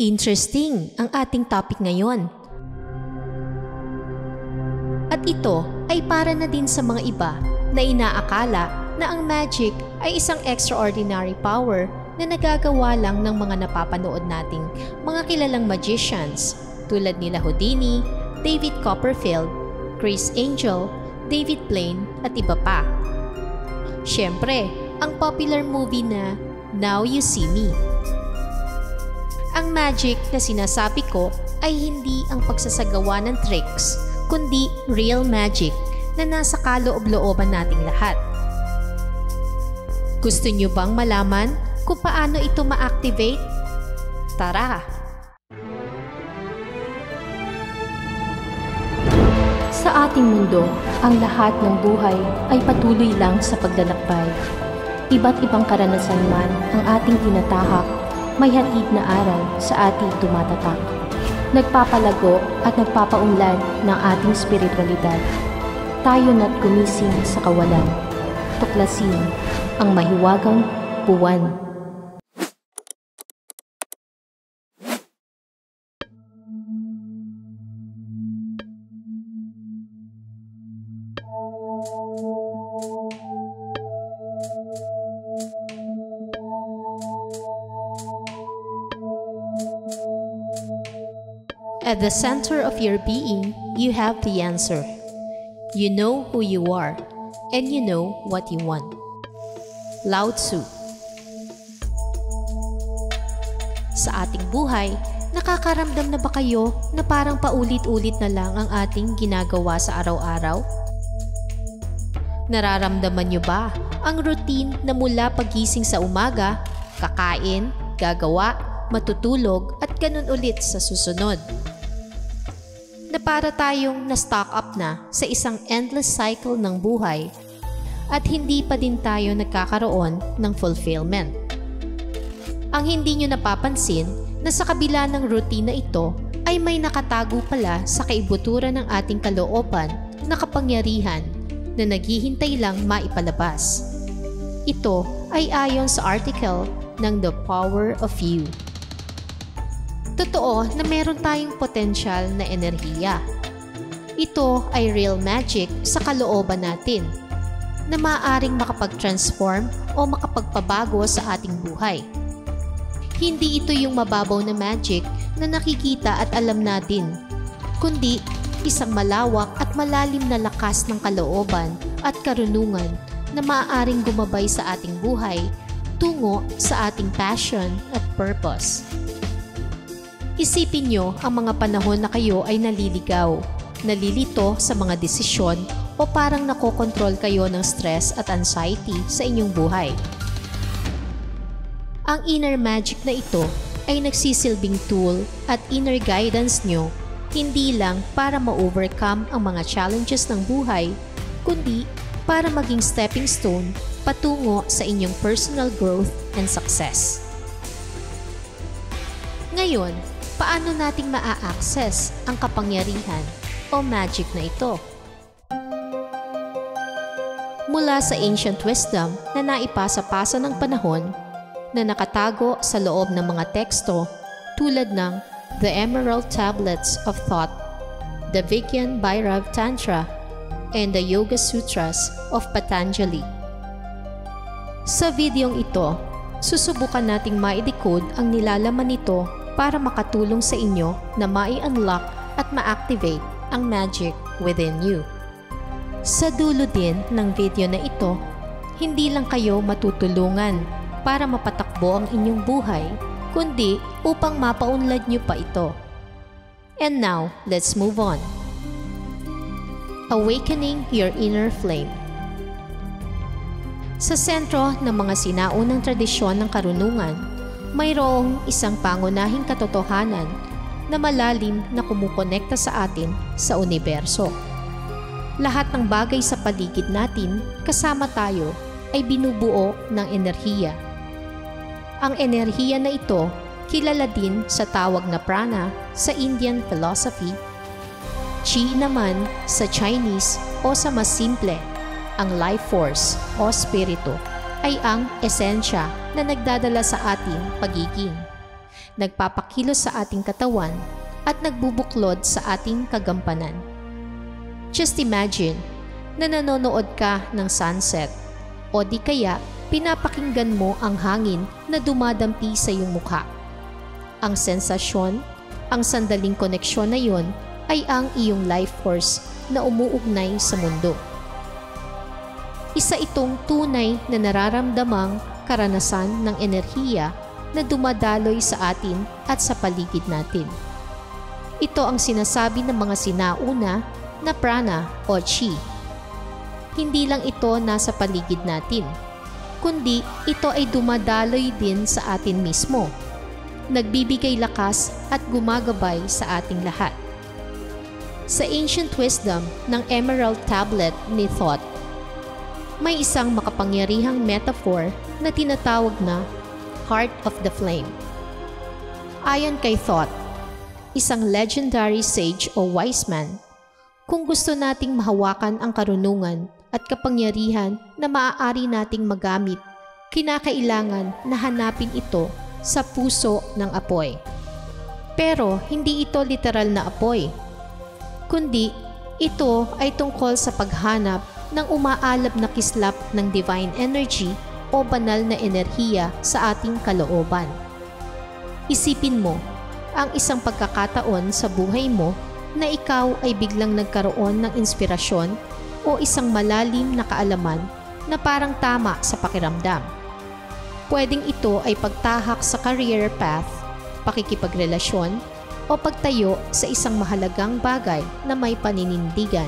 Interesting ang ating topic ngayon. At ito ay para na din sa mga iba na inaakala na ang magic ay isang extraordinary power na nagagawa lang ng mga napapanood nating mga kilalang magicians tulad nila Houdini, David Copperfield, Chris Angel, David Blaine at iba pa. Siyempre, ang popular movie na Now You See Me. Ang magic na sinasabi ko ay hindi ang pagsasagawa ng tricks, kundi real magic na nasa kaloob-looban nating lahat. Gusto nyo bang malaman kung paano ito ma-activate? Tara! Sa ating mundo, ang lahat ng buhay ay patuloy lang sa paglalakbay. Iba't ibang karanasan man ang ating tinatahak, may hatid na aral sa ating tumatatak. Nagpapalago at nagpapaunlad ng ating spiritualidad. Tayo na't gumising sa kawalan. Tuklasin ang mahiwagang buwan. At the center of your being, you have the answer. You know who you are, and you know what you want. Lao Tzu. Sa ating buhay, nakakaramdam na ba kayo na parang paulit-ulit na lang ang ating ginagawa sa araw-araw? Nararamdaman nyo ba ang routine na mula pagising sa umaga, kakain, gagawa, matutulog at ganun ulit sa susunod? Na para tayong na-stock up na sa isang endless cycle ng buhay at hindi pa din tayo nagkakaroon ng fulfillment. Ang hindi nyo napapansin na sa kabila ng routine na ito ay may nakatago pala sa kaibuturan ng ating kalooban na kapangyarihan na naghihintay lang maipalabas. Ito ay ayon sa article ng The Power of You. Totoo na meron tayong potensyal na enerhiya. Ito ay real magic sa kalooban natin na maaaring makapag-transform o makapagpabago sa ating buhay. Hindi ito yung mababaw na magic na nakikita at alam natin, kundi isang malawak at malalim na lakas ng kalooban at karunungan na maaaring gumabay sa ating buhay tungo sa ating passion at purpose. Isipin nyo ang mga panahon na kayo ay naliligaw, nalilito sa mga desisyon o parang nakokontrol kayo ng stress at anxiety sa inyong buhay. Ang inner magic na ito ay nagsisilbing tool at inner guidance nyo hindi lang para ma-overcome ang mga challenges ng buhay, kundi para maging stepping stone patungo sa inyong personal growth and success. Ngayon, paano nating maa-access ang kapangyarihan o magic na ito? Mula sa ancient wisdom na naipasa-pasa ng panahon na nakatago sa loob ng mga teksto tulad ng The Emerald Tablets of Thought, the Vigyan Bhairav Tantra, and the Yoga Sutras of Patanjali. Sa videong ito, susubukan nating ma-decode ang nilalaman nito para makatulong sa inyo na mai-unlock at ma-activate ang magic within you. Sa dulo din ng video na ito, hindi lang kayo matutulungan para mapatakbo ang inyong buhay, kundi upang mapaunlad nyo pa ito. And now, let's move on. Awakening your inner flame. Sa sentro ng mga sinaunang tradisyon ng karunungan, mayroong isang pangunahing katotohanan na malalim na kumukonekta sa atin sa universo. Lahat ng bagay sa paligid natin, kasama tayo, ay binubuo ng enerhiya. Ang enerhiya na ito, kilala din sa tawag na prana sa Indian philosophy, chi naman sa Chinese o sa mas simple, ang life force o spirito, ay ang esensya na nagdadala sa ating pagiging. nagpapakilos sa ating katawan at nagbubuklod sa ating kagampanan. Just imagine na nanonood ka ng sunset o di kaya pinapakinggan mo ang hangin na dumadampi sa iyong mukha. Ang sensasyon, ang sandaling koneksyon na yon ay ang iyong life force na umuugnay sa mundo. Isa itong tunay na nararamdamang karanasan ng enerhiya na dumadaloy sa atin at sa paligid natin. Ito ang sinasabi ng mga sinauna na prana o chi. Hindi lang ito nasa paligid natin, kundi ito ay dumadaloy din sa atin mismo, nagbibigay lakas at gumagabay sa ating lahat. Sa ancient wisdom ng Emerald Tablet ni Thoth, may isang makapangyarihang metaphor na tinatawag na Heart of the Flame. Ayon kay Thoth, isang legendary sage o wise man, kung gusto nating mahawakan ang karunungan at kapangyarihan na maaari nating magamit, kinakailangan na hanapin ito sa puso ng apoy. Pero hindi ito literal na apoy, kundi ito ay tungkol sa paghanap ng umaalab na kislap ng divine energy o banal na enerhiya sa ating kalooban. Isipin mo ang isang pagkakataon sa buhay mo na ikaw ay biglang nagkaroon ng inspirasyon o isang malalim na kaalaman na parang tama sa pakiramdam. Pwedeng ito ay pagtahak sa career path, pakikipagrelasyon, o pagtayo sa isang mahalagang bagay na may paninindigan.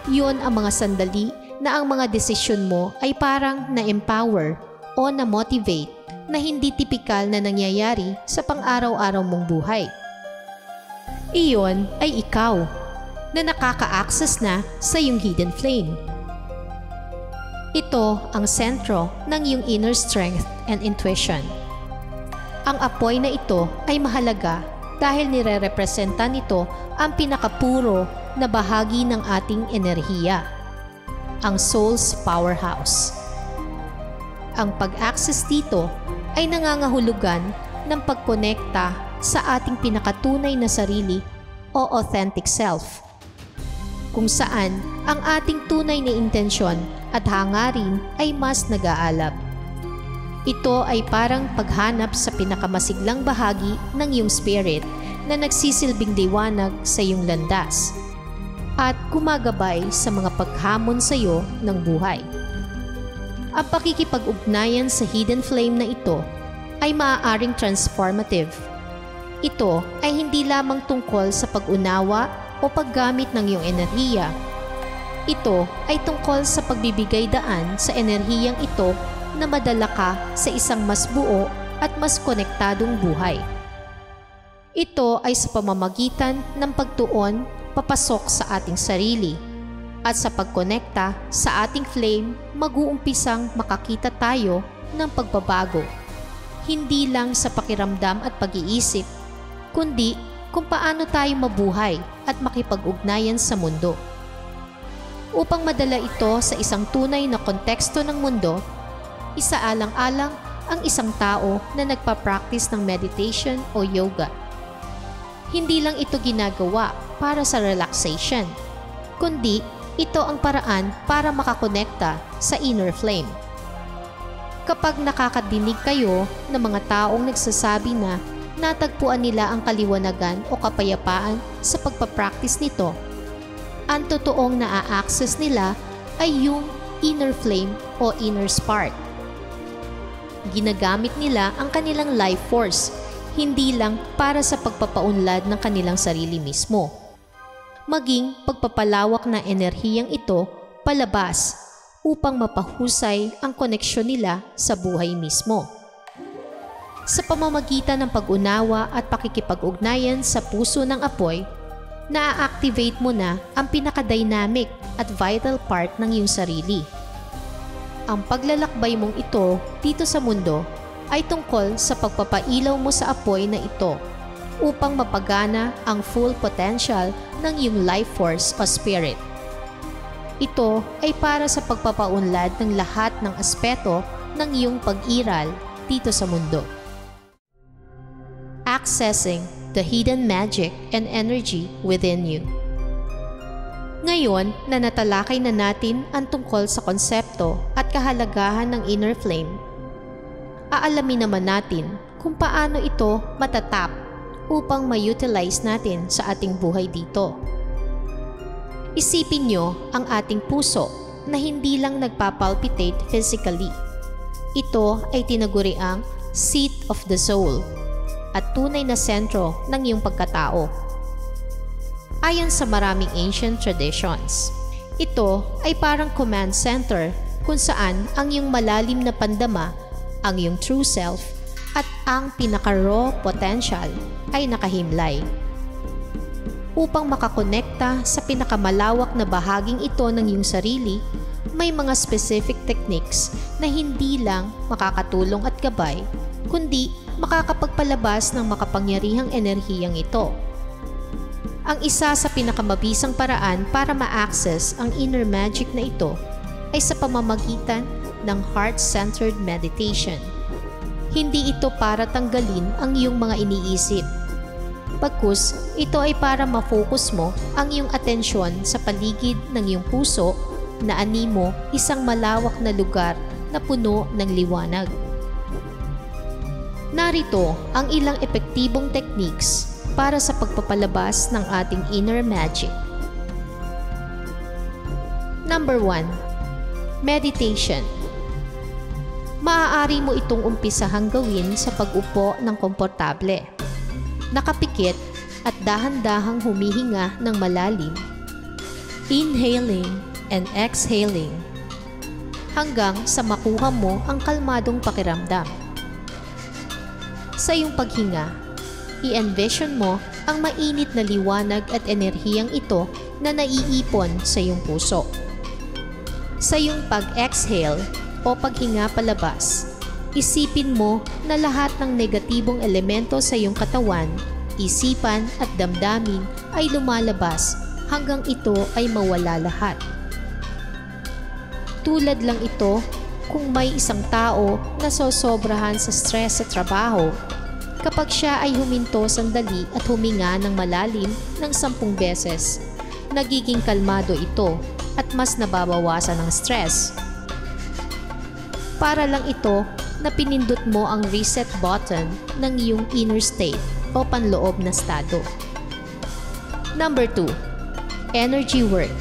Yun ang mga sandali na ang mga desisyon mo ay parang na-empower o na-motivate na hindi tipikal na nangyayari sa pang-araw-araw mong buhay. Iyon ay ikaw na nakaka-access na sa iyong hidden flame. Ito ang sentro ng iyong inner strength and intuition. Ang apoy na ito ay mahalaga dahil nire-representa nito ang pinakapuro na bahagi ng ating enerhiya, ang soul's powerhouse. Ang pag-access dito ay nangangahulugan ng pagkonekta sa ating pinakatunay na sarili o authentic self, kung saan ang ating tunay na intensyon at hangarin ay mas nag-aalab. Ito ay parang paghanap sa pinakamasiglang bahagi ng iyong spirit na nagsisilbing liwanag sa iyong landas at gumagabay sa mga paghamon sa iyo ng buhay. Ang pakikipag-ugnayan sa hidden flame na ito ay maaaring transformative. Ito ay hindi lamang tungkol sa pag-unawa o paggamit ng iyong enerhiya. Ito ay tungkol sa pagbibigay daan sa enerhiyang ito na madala ka sa isang mas buo at mas konektadong buhay. Ito ay sa pamamagitan ng pagtuon papasok sa ating sarili at sa pagkonekta sa ating flame mag-uumpisang makakita tayo ng pagbabago. Hindi lang sa pakiramdam at pag-iisip, kundi kung paano tayo mabuhay at makipag-ugnayan sa mundo. Upang madala ito sa isang tunay na konteksto ng mundo, isaalang-alang ang isang tao na nagpa-practice ng meditation o yoga. Hindi lang ito ginagawa para sa relaxation, kundi ito ang paraan para makakonekta sa inner flame. Kapag nakakadinig kayo ng mga taong nagsasabi na natagpuan nila ang kaliwanagan o kapayapaan sa pagpa-practice nito, ang totoong na-access nila ay yung inner flame o inner spark. Ginagamit nila ang kanilang life force, hindi lang para sa pagpapaunlad ng kanilang sarili mismo, maging pagpapalawak na enerhiyang ito palabas upang mapahusay ang koneksyon nila sa buhay mismo. Sa pamamagitan ng pag-unawa at pakikipag-ugnayan sa puso ng apoy, na-activate mo na ang pinaka-dynamic at vital part ng iyong sarili. Ang paglalakbay mong ito dito sa mundo ay tungkol sa pagpapailaw mo sa apoy na ito upang mapagana ang full potential ng iyong life force o spirit. Ito ay para sa pagpapaunlad ng lahat ng aspeto ng iyong pag-iral dito sa mundo. accessing the hidden magic and energy within you. Ngayon na natalakay na natin ang tungkol sa konsepto at kahalagahan ng inner flame, aalamin naman natin kung paano ito matatap upang ma-utilize natin sa ating buhay dito. Isipin nyo ang ating puso na hindi lang nagpapalpitate physically. Ito ay tinaguriang seat of the soul at tunay na sentro ng iyong pagkatao. Ayon sa maraming ancient traditions, ito ay parang command center kung saan ang iyong malalim na pandama, ang iyong true self, at ang pinaka-raw potential ay nakahimlay. Upang makakonekta sa pinakamalawak na bahaging ito ng iyong sarili, may mga specific techniques na hindi lang makakatulong at gabay, kundi makakapagpalabas ng makapangyarihang enerhiyang ito. Ang isa sa pinakamabisang paraan para ma-access ang inner magic na ito ay sa pamamagitan ng heart-centered meditation. Hindi ito para tanggalin ang iyong mga iniisip. Bagkus, ito ay para ma-focus mo ang iyong atensyon sa paligid ng iyong puso na animo isang malawak na lugar na puno ng liwanag. Narito ang ilang epektibong techniques para sa pagpapalabas ng ating inner magic. Number 1. Meditation. Maaari mo itong umpisahang gawin sa pag-upo ng komportable, nakapikit at dahan-dahang humihinga ng malalim, inhaling and exhaling, hanggang sa makuha mo ang kalmadong pakiramdam. Sa iyong paghinga, i-envision mo ang mainit na liwanag at enerhiyang ito na naiipon sa iyong puso. Sa iyong pag-exhale o paghinga palabas, isipin mo na lahat ng negatibong elemento sa iyong katawan, isipan at damdamin ay lumalabas hanggang ito ay mawala lahat. Tulad lang ito kung may isang tao na sosobrahan sa stress sa trabaho. Kapag siya ay huminto sandali at huminga ng malalim ng 10 beses, nagiging kalmado ito at mas nababawasan ang stress. Para lang ito na pinindot mo ang reset button ng iyong inner state o panloob na estado. Number 2. Energy work.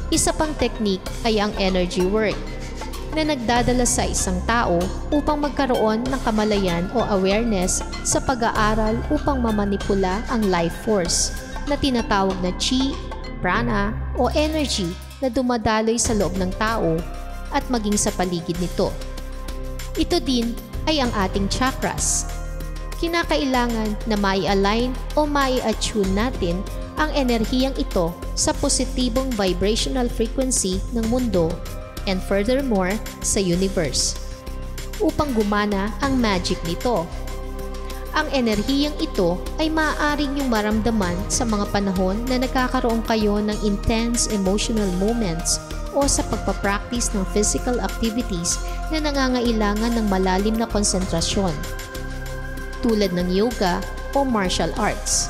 Isa pang technique ay ang energy work na nagdadala sa isang tao upang magkaroon ng kamalayan o awareness sa pag-aaral upang mamanipula ang life force na tinatawag na chi, prana o energy na dumadaloy sa loob ng tao at maging sa paligid nito. Ito din ay ang ating chakras. Kinakailangan na mai-align o mai-attune natin ang enerhiyang ito sa positibong vibrational frequency ng mundo and furthermore sa universe upang gumana ang magic nito. Ang enerhiyang ito ay maaaring niyong maramdaman sa mga panahon na nagkakaroon kayo ng intense emotional moments o sa pagpapractice ng physical activities na nangangailangan ng malalim na konsentrasyon tulad ng yoga o martial arts.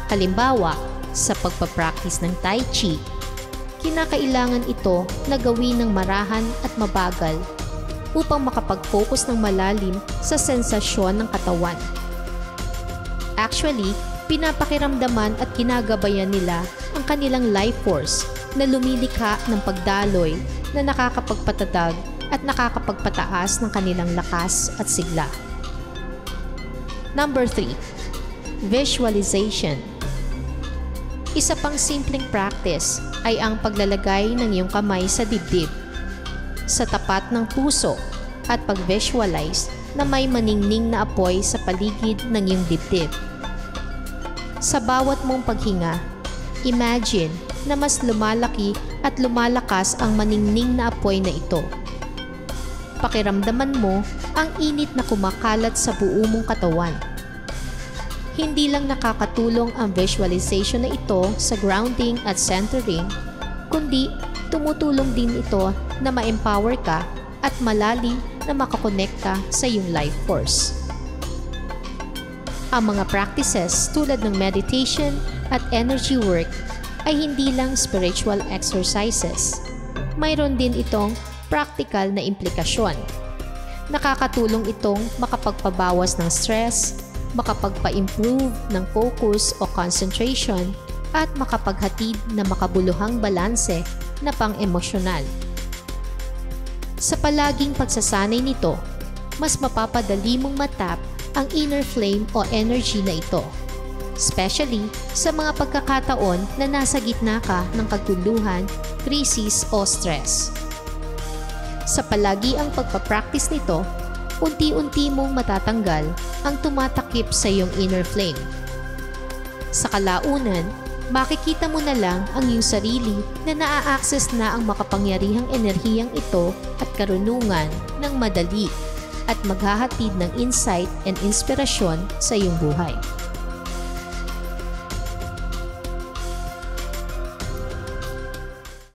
Halimbawa, sa pagpapractice ng Tai Chi, kinakailangan ito na gawin ng marahan at mabagal upang makapag-focus ng malalim sa sensasyon ng katawan. Actually, pinapakiramdaman at ginagabayan nila ang kanilang life force na lumilikha ng pagdaloy na nakakapagpatatag at nakakapagpataas ng kanilang lakas at sigla. Number 3. Visualization. Isa pang simpleng practice ay ang paglalagay ng iyong kamay sa dibdib, sa tapat ng puso at pag-visualize na may maningning na apoy sa paligid ng iyong dibdib. Sa bawat mong paghinga, imagine na mas lumalaki at lumalakas ang maningning na apoy na ito. Pakiramdaman mo ang init na kumakalat sa buo mong katawan. Hindi lang nakakatulong ang visualization na ito sa grounding at centering, kundi tumutulong din ito na ma-empower ka at malalim na makakonekta sa iyong life force. Ang mga practices tulad ng meditation at energy work ay hindi lang spiritual exercises. Mayroon din itong practical na implikasyon. Nakakatulong itong makapagpabawas ng stress, makapagpa-improve ng focus o concentration, at makapaghatid na makabuluhang balanse na pang-emosyonal. Sa palaging pagsasanay nito, mas mapapadali mong matap ang inner flame o energy na ito, especially sa mga pagkakataon na nasa gitna ka ng kaguluhan, krisis o stress. Sa palagi ang pagpapractice nito, unti-unti mong matatanggal ang tumatakip sa iyong inner flame. Sa kalaunan, makikita mo na lang ang iyong sarili na naa-access na ang makapangyarihang enerhiyang ito at karunungan ng madali at maghahatid ng insight and inspirasyon sa iyong buhay.